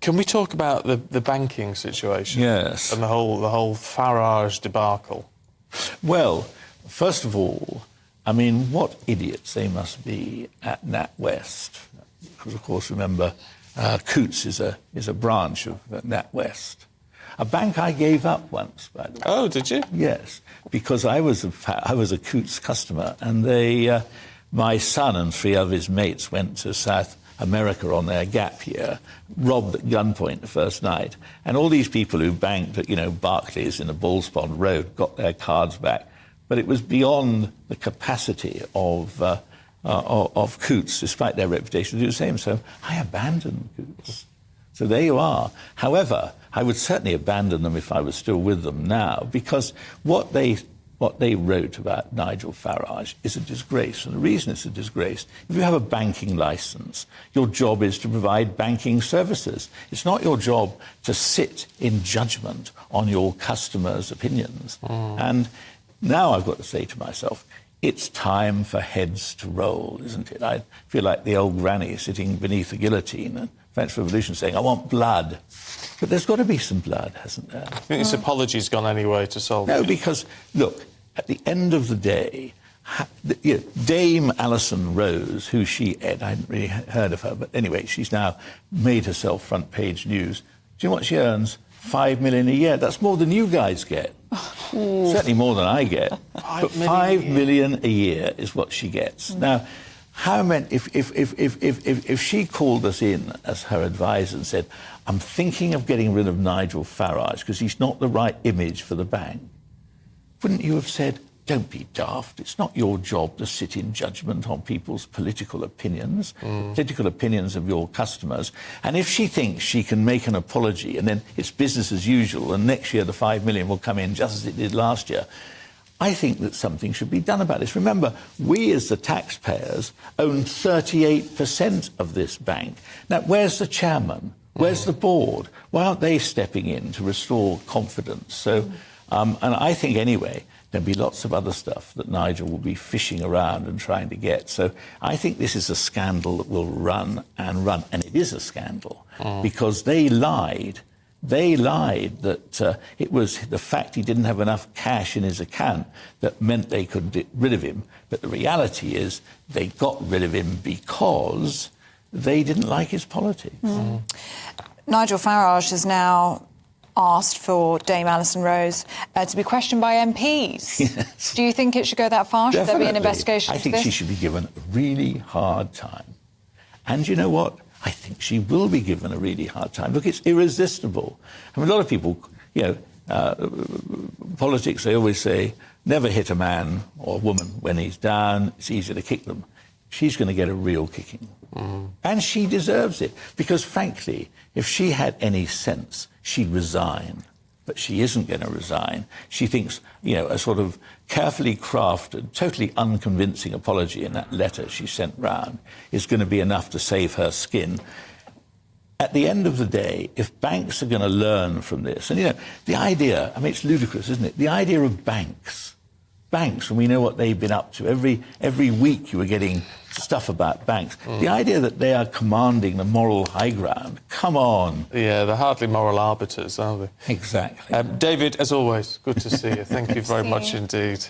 Can we talk about the banking situation? Yes. And the whole Farage debacle? Well, first of all, I mean, what idiots they must be at NatWest. Because, of course, remember, Coutts is a branch of NatWest. A bank I gave up once, by the way. Oh, did you? Yes, because I was a Coutts customer, and my son and 3 of his mates went to South America on their gap year, robbed at gunpoint the first night, and all these people who banked at, Barclays in the Bulls Pond Road got their cards back, but it was beyond the capacity of Coutts, despite their reputation, to do the same. So I abandoned Coutts. So there you are. However, I would certainly abandon them if I was still with them now, because what they wrote about Nigel Farage is a disgrace. And the reason it's a disgrace, if you have a banking license, your job is to provide banking services. It's not your job to sit in judgment on your customers' opinions. And now I've got to say to myself, it's time for heads to roll, isn't it? I feel like the old granny sitting beneath the guillotine and French Revolution saying, I want blood. But there's got to be some blood, hasn't there? I think this apology's gone any way to solve it. No, because, look, at the end of the day, Dame Alison Rose, who she I hadn't really heard of her, but anyway, she's now made herself front page news. Do you know what she earns? $5 million a year. That's more than you guys get. Certainly more than I get. But $5 million a year is what she gets. Now, how many? If she called us in as her advisor and said, "I'm thinking of getting rid of Nigel Farage because he's not the right image for the bank," wouldn't you have said, "Don't be daft. It's not your job to sit in judgment on people's political opinions, political opinions of your customers." And if she thinks she can make an apology and then it's business as usual and next year the $5 million will come in just as it did last year, I think that something should be done about this. Remember, we as the taxpayers own 38% of this bank. Now, where's the chairman? Where's the board? Why aren't they stepping in to restore confidence? So, and I think anyway, there'll be lots of other stuff that Nigel will be fishing around and trying to get. So I think this is a scandal that will run and run. And it is a scandal because they lied. They lied that it was the fact he didn't have enough cash in his account that meant they could get rid of him. But the reality is they got rid of him because they didn't like his politics. Nigel Farage has now asked for Dame Alison Rose to be questioned by MPs. Yes. Do you think it should go that far? Should there be an investigation I into think this? she should be given a really hard time. And you know what? I think she will be given a really hard time. Look, it's irresistible. I mean, a lot of people, politics, they always say, never hit a man or a woman when he's down. It's easier to kick them. She's going to get a real kicking. And she deserves it. Because, frankly, if she had any sense, she'd resign. But she isn't going to resign. She thinks, a sort of carefully crafted, totally unconvincing apology in that letter she sent round is going to be enough to save her skin. At the end of the day, if banks are going to learn from this, and, the idea, I mean, it's ludicrous, isn't it? The idea of banks, and we know what they've been up to. Every week you were getting stuff about banks. The idea that they are commanding the moral high ground, come on. Yeah, they're hardly moral arbiters, are they? Exactly. David, as always, good to see you. Thank you very much indeed.